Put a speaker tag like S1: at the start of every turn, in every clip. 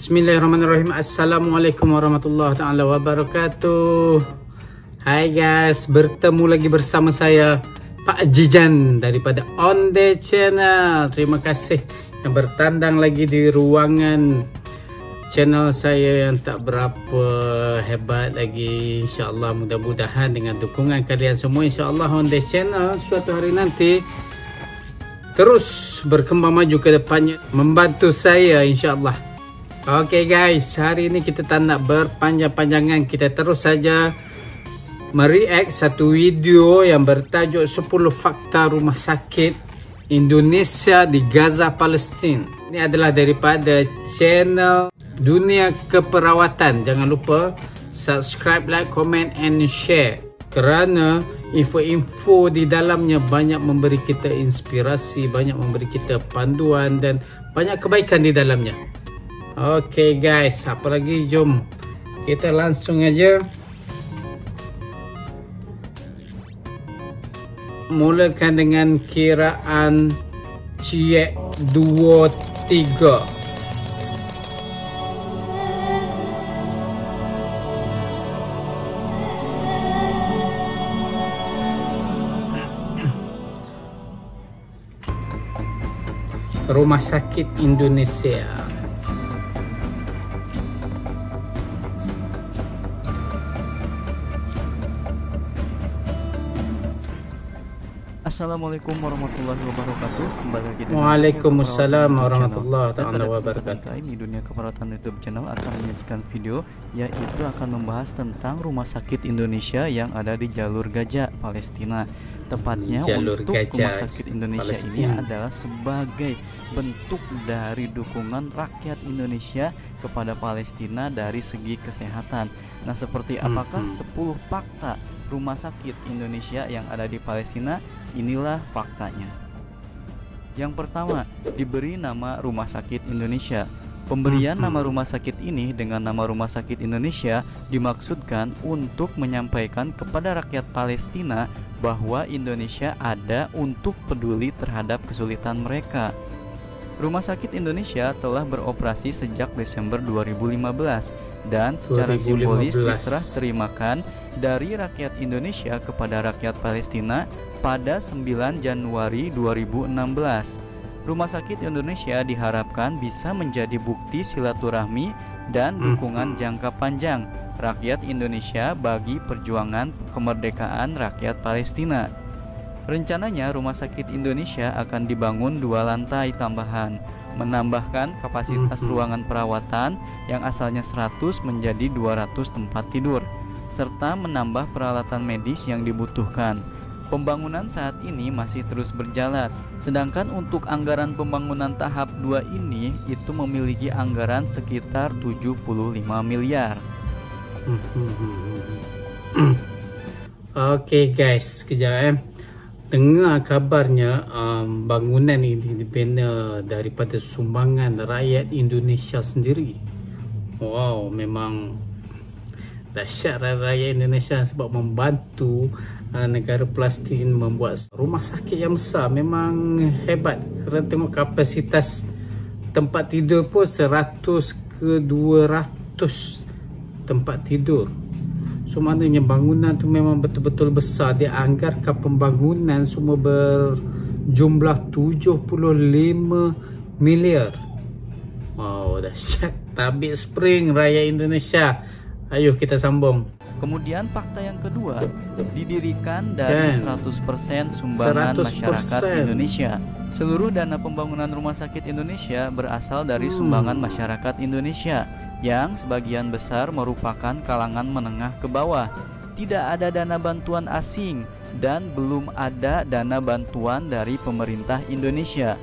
S1: Bismillahirrahmanirrahim. Assalamualaikum warahmatullahi taala wabarakatuh. Hai guys, bertemu lagi bersama saya Pak Jijan daripada On The Channel. Terima kasih yang bertandang lagi di ruangan channel saya yang tak berapa hebat lagi. InsyaAllah mudah-mudahan dengan dukungan kalian semua, InsyaAllah On The Channel suatu hari nanti terus berkembang maju ke depannya, membantu saya insyaAllah. Oke guys, hari ini kita tak nak berpanjang-panjangan, kita terus saja mereact satu video yang bertajuk 10 fakta rumah sakit Indonesia di Gaza, Palestin. Ini adalah daripada channel Dunia Keperawatan. Jangan lupa subscribe, like, comment and share, kerana info-info di dalamnya banyak memberi kita inspirasi, banyak memberi kita panduan dan banyak kebaikan di dalamnya. Oke guys, apa lagi, jom kita langsung aja mulakan dengan kiraan Ciek 2 3. Rumah Sakit Indonesia.
S2: Assalamualaikum warahmatullahi wabarakatuh. Kembali lagi dengan
S1: Waalaikumsalam warahmatullahi wabarakatuh.
S2: Kali ini Dunia Keperawatan YouTube channel akan menyajikan video yaitu akan membahas tentang Rumah Sakit Indonesia yang ada di Jalur Gaza, Palestina. Tepatnya untuk Rumah Sakit Indonesia ini adalah sebagai bentuk dari dukungan rakyat Indonesia kepada Palestina dari segi kesehatan. Nah, seperti apakah 10 fakta Rumah Sakit Indonesia yang ada di Palestina? Inilah faktanya. Yang pertama, diberi nama Rumah Sakit Indonesia. Pemberian nama rumah sakit ini dengan nama Rumah Sakit Indonesia dimaksudkan untuk menyampaikan kepada rakyat Palestina bahwa Indonesia ada untuk peduli terhadap kesulitan mereka. Rumah Sakit Indonesia telah beroperasi sejak Desember 2015 dan secara simbolis diserah terimakan dari rakyat Indonesia kepada rakyat Palestina pada 9 Januari 2016. Rumah Sakit Indonesia diharapkan bisa menjadi bukti silaturahmi dan dukungan jangka panjang rakyat Indonesia bagi perjuangan kemerdekaan rakyat Palestina. Rencananya Rumah Sakit Indonesia akan dibangun 2 lantai tambahan, menambahkan kapasitas ruangan perawatan yang asalnya 100 menjadi 200 tempat tidur, serta menambah peralatan medis yang dibutuhkan. Pembangunan saat ini masih terus berjalan, sedangkan untuk anggaran pembangunan tahap 2 ini itu memiliki anggaran sekitar 75 miliar.
S1: Oke guys, sekejap dengar kabarnya bangunan ini dibina daripada sumbangan rakyat Indonesia sendiri. Wow, memang dahsyat rakyat Indonesia sebab membantu negara Palestin membuat rumah sakit yang besar. Memang hebat kerana tengok kapasitas tempat tidur pun 100 ke 200 tempat tidur. So maknanya bangunan tu memang betul-betul besar. Dia anggarkan pembangunan semua berjumlah 75 miliar. Wow, dahsyat. Tabik spring rakyat Indonesia. Ayo kita sambung.
S2: Kemudian fakta yang kedua, didirikan dari 100% sumbangan 100%. Masyarakat Indonesia. Seluruh dana pembangunan Rumah Sakit Indonesia berasal dari sumbangan masyarakat Indonesia yang sebagian besar merupakan kalangan menengah ke bawah. Tidak ada dana bantuan asing dan belum ada dana bantuan dari pemerintah Indonesia.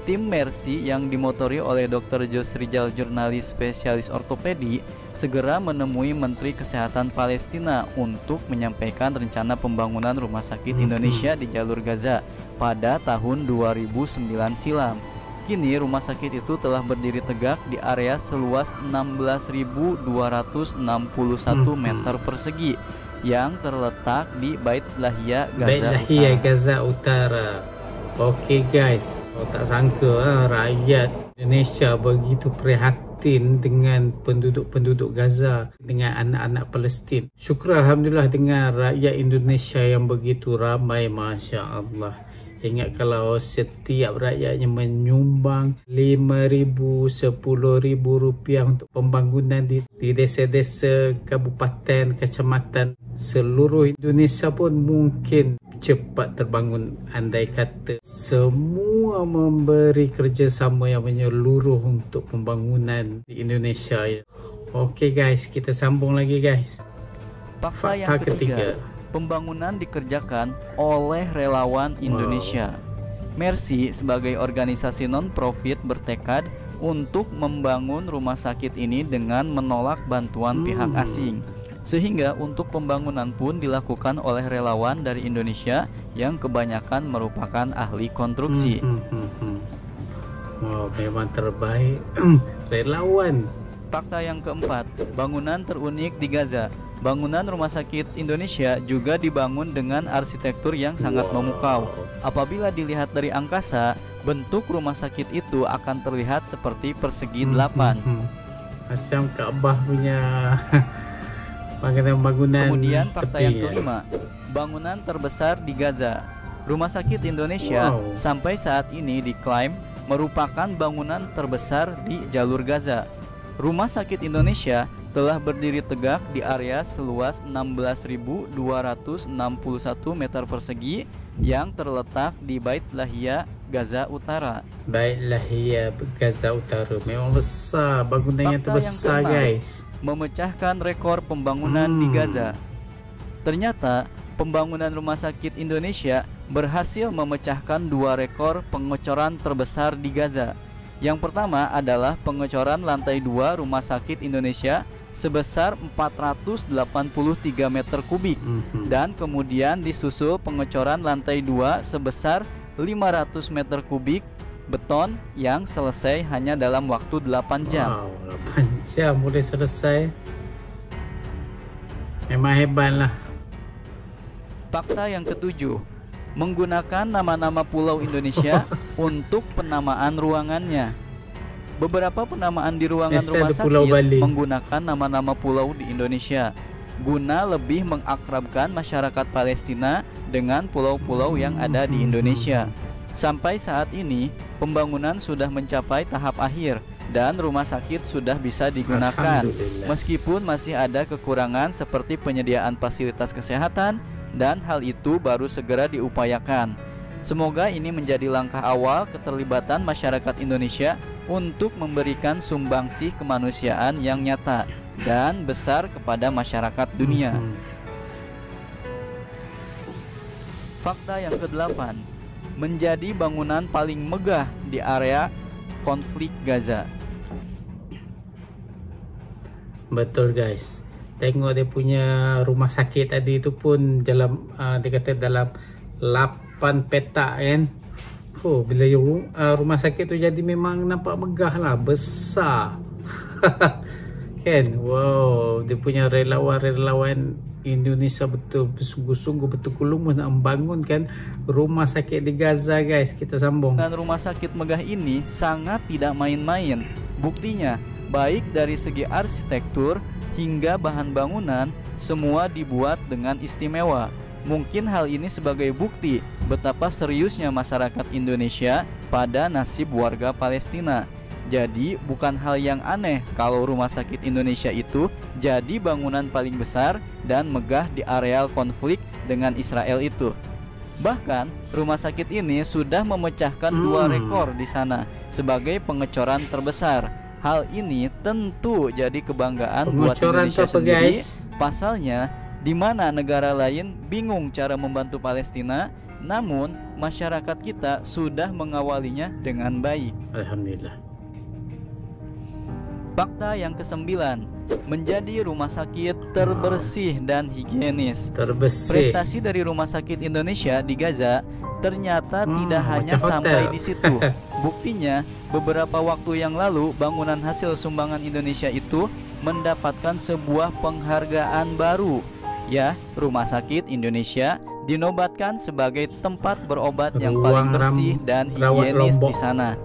S2: Tim Mercy yang dimotori oleh Dr. Jos Rizal, jurnalis spesialis ortopedi, segera menemui Menteri Kesehatan Palestina untuk menyampaikan rencana pembangunan Rumah Sakit Indonesia di Jalur Gaza pada tahun 2009 silam. Kini rumah sakit itu telah berdiri tegak di area seluas 16.261 meter persegi yang terletak di Bait Lahia,
S1: Gaza Utara. Oke guys, tak sangka rakyat Indonesia begitu prihatin Palestin dengan penduduk-penduduk Gaza, dengan anak-anak Palestin. Syukur Alhamdulillah dengan rakyat Indonesia yang begitu ramai, Masya Allah. Ingat kalau setiap rakyatnya menyumbang 5,000, 10,000 rupiah untuk pembangunan di desa-desa, kabupaten, kecamatan seluruh Indonesia pun mungkin cepat terbangun, andai kata semua memberi kerjasama yang menyeluruh untuk pembangunan di Indonesia. Oke guys, kita sambung lagi guys.
S2: Fakta yang ketiga, pembangunan dikerjakan oleh relawan Indonesia. Mercy sebagai organisasi non-profit bertekad untuk membangun rumah sakit ini dengan menolak bantuan pihak asing. Sehingga untuk pembangunan pun dilakukan oleh relawan dari Indonesia yang kebanyakan merupakan ahli konstruksi.
S1: Wow, memang terbaik. Relawan.
S2: Fakta yang keempat, bangunan terunik di Gaza. Bangunan rumah sakit Indonesia juga dibangun dengan arsitektur yang sangat memukau. Apabila dilihat dari angkasa, bentuk rumah sakit itu akan terlihat seperti persegi 8.
S1: Macam Ka'bah punya bangunan.
S2: Kemudian fakta yang kelima, bangunan terbesar di Gaza. Rumah sakit Indonesia sampai saat ini diklaim merupakan bangunan terbesar di jalur Gaza. Rumah sakit Indonesia telah berdiri tegak di area seluas 16.261 meter persegi yang terletak di Bait Lahia, Gaza Utara.
S1: Bait Lahia, Gaza Utara. Memang besar, bangunannya terbesar guys.
S2: Memecahkan rekor pembangunan di Gaza. Ternyata pembangunan rumah sakit Indonesia berhasil memecahkan 2 rekor pengecoran terbesar di Gaza. Yang pertama adalah pengecoran lantai 2 rumah sakit Indonesia sebesar 483 meter kubik, dan kemudian disusul pengecoran lantai 2 sebesar 500 meter kubik beton yang selesai hanya dalam waktu 8 jam.
S1: Wow, 8 jam udah selesai. Memang hebat lah.
S2: Fakta yang ketujuh, menggunakan nama-nama pulau Indonesia untuk penamaan ruangannya. Beberapa penamaan di ruangan rumah sakit menggunakan nama-nama pulau di Indonesia guna lebih mengakrabkan masyarakat Palestina dengan pulau-pulau yang ada di Indonesia. Sampai saat ini, pembangunan sudah mencapai tahap akhir dan rumah sakit sudah bisa digunakan. Meskipun masih ada kekurangan seperti penyediaan fasilitas kesehatan, dan hal itu baru segera diupayakan. Semoga ini menjadi langkah awal keterlibatan masyarakat Indonesia untuk memberikan sumbangsih kemanusiaan yang nyata dan besar kepada masyarakat dunia. Fakta yang ke-8, menjadi bangunan paling megah di area konflik Gaza.
S1: Betul guys. Tengok dia punya rumah sakit tadi itu pun dalam dia kata dalam 8 petak kan. Bila rumah sakit tu jadi memang nampak megah lah, besar. Kan? Wow, dia punya relawan-relawan Indonesia betul bersungguh-sungguh bertekulung nak membangunkan rumah sakit di Gaza guys. Kita sambung.
S2: Dan rumah sakit megah ini sangat tidak main-main. Buktinya, baik dari segi arsitektur hingga bahan bangunan, semua dibuat dengan istimewa. Mungkin hal ini sebagai bukti betapa seriusnya masyarakat Indonesia pada nasib warga Palestina. Jadi bukan hal yang aneh kalau rumah sakit Indonesia itu jadi bangunan paling besar dan megah di areal konflik dengan Israel itu. Bahkan rumah sakit ini sudah memecahkan 2 rekor di sana sebagai pengecoran terbesar. Hal ini tentu jadi kebanggaan buat Indonesia sendiri. Pasalnya, di mana negara lain bingung cara membantu Palestina, namun masyarakat kita sudah mengawalinya dengan baik.
S1: Alhamdulillah.
S2: Fakta yang ke-9, menjadi rumah sakit terbersih dan higienis. Prestasi dari rumah sakit Indonesia di Gaza ternyata tidak hanya sampai di situ. Buktinya, beberapa waktu yang lalu bangunan hasil sumbangan Indonesia itu mendapatkan sebuah penghargaan baru. Ya, Rumah Sakit Indonesia dinobatkan sebagai tempat berobat yang paling bersih dan higienis di sana.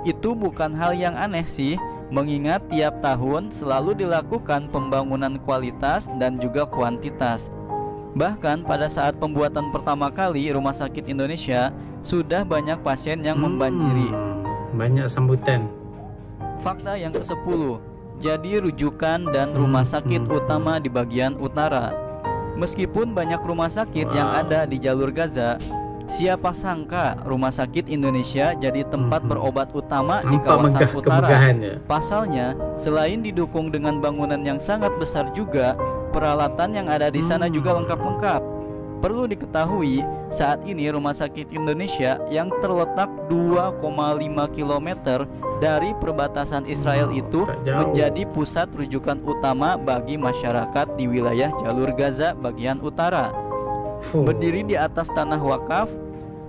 S2: Itu bukan hal yang aneh sih. mengingat tiap tahun selalu dilakukan pembangunan kualitas dan juga kuantitas. Bahkan pada saat pembuatan pertama kali Rumah Sakit Indonesia, sudah banyak pasien yang membanjiri.
S1: Banyak sambutan.
S2: Fakta yang ke-10, jadi rujukan dan rumah sakit utama di bagian utara. Meskipun banyak rumah sakit yang ada di jalur Gaza, siapa sangka Rumah Sakit Indonesia jadi tempat berobat utama di kawasan utara. Pasalnya, selain didukung dengan bangunan yang sangat besar juga, peralatan yang ada di sana juga lengkap-lengkap. Perlu diketahui, saat ini Rumah Sakit Indonesia yang terletak 2,5 km dari perbatasan Israel itu menjadi pusat rujukan utama bagi masyarakat di wilayah jalur Gaza bagian utara. Berdiri di atas tanah wakaf,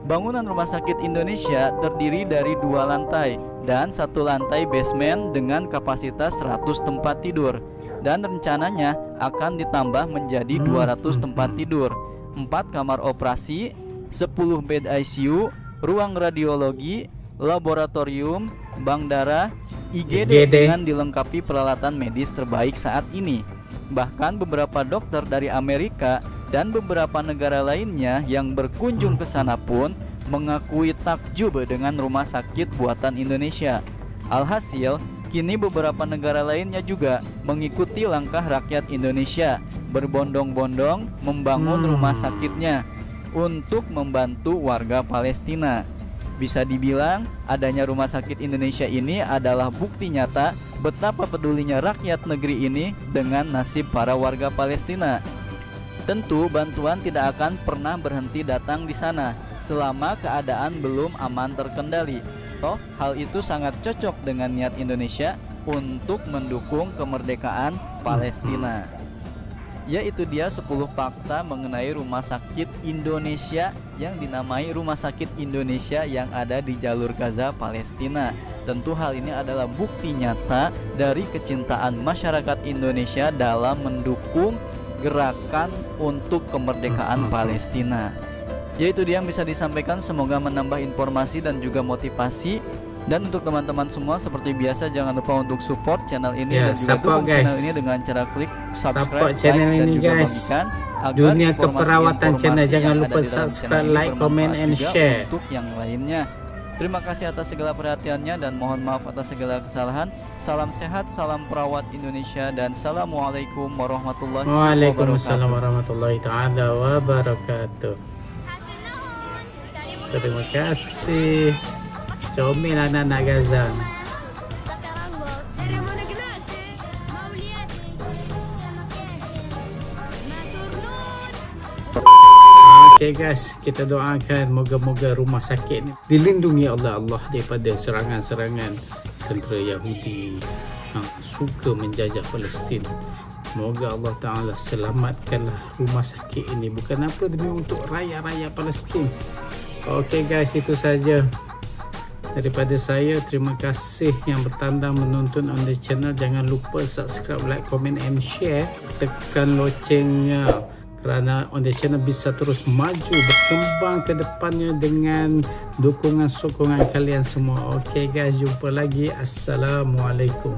S2: bangunan Rumah Sakit Indonesia terdiri dari 2 lantai dan 1 lantai basement dengan kapasitas 100 tempat tidur, dan rencananya akan ditambah menjadi 200 tempat tidur, 4 kamar operasi, 10 bed ICU, ruang radiologi, laboratorium, bank darah, IGD dengan dilengkapi peralatan medis terbaik saat ini. Bahkan beberapa dokter dari Amerika dan beberapa negara lainnya yang berkunjung ke sana pun mengakui takjub dengan rumah sakit buatan Indonesia. Alhasil, kini beberapa negara lainnya juga mengikuti langkah rakyat Indonesia, berbondong-bondong membangun rumah sakitnya untuk membantu warga Palestina. Bisa dibilang, adanya Rumah Sakit Indonesia ini adalah bukti nyata betapa pedulinya rakyat negeri ini dengan nasib para warga Palestina. Tentu bantuan tidak akan pernah berhenti datang di sana selama keadaan belum aman terkendali. Toh hal itu sangat cocok dengan niat Indonesia untuk mendukung kemerdekaan Palestina. Yaitu dia 10 fakta mengenai Rumah Sakit Indonesia yang dinamai Rumah Sakit Indonesia yang ada di jalur Gaza, Palestina. Tentu hal ini adalah bukti nyata dari kecintaan masyarakat Indonesia dalam mendukung gerakan untuk kemerdekaan Palestina. Yaitu dia yang bisa disampaikan, semoga menambah informasi dan juga motivasi. Dan untuk teman-teman semua, seperti biasa jangan lupa untuk support channel ini dan juga dukung channel ini dengan cara klik subscribe,
S1: channel
S2: like, dan
S1: ini
S2: juga
S1: guys.
S2: bagikan
S1: Dunia keperawatan channel, jangan lupa subscribe, like, comment, and share
S2: untuk yang lainnya. Terima kasih atas segala perhatiannya dan mohon maaf atas segala kesalahan. Salam sehat, salam perawat Indonesia, dan assalamualaikum warahmatullahi wabarakatuh.
S1: Waalaikumsalam warahmatullahi ta'ala wabarakatuh. Terima kasih. Comel anak-anak Gaza. Oke guys, kita doakan moga-moga rumah sakit ini dilindungi oleh Allah daripada serangan-serangan tentera Yahudi yang suka menjajah Palestin. Moga Allah Ta'ala selamatkanlah rumah sakit ini, bukan apa demi untuk rakyat-rakyat Palestin. Oke guys, itu saja daripada saya. Terima kasih yang bertanda menonton on the channel. Jangan lupa subscribe, like, comment, and share. Tekan locengnya kerana on the channel bisa terus maju berkembang ke depannya dengan dukungan sokongan kalian semua. Oke guys, jumpa lagi. Assalamualaikum.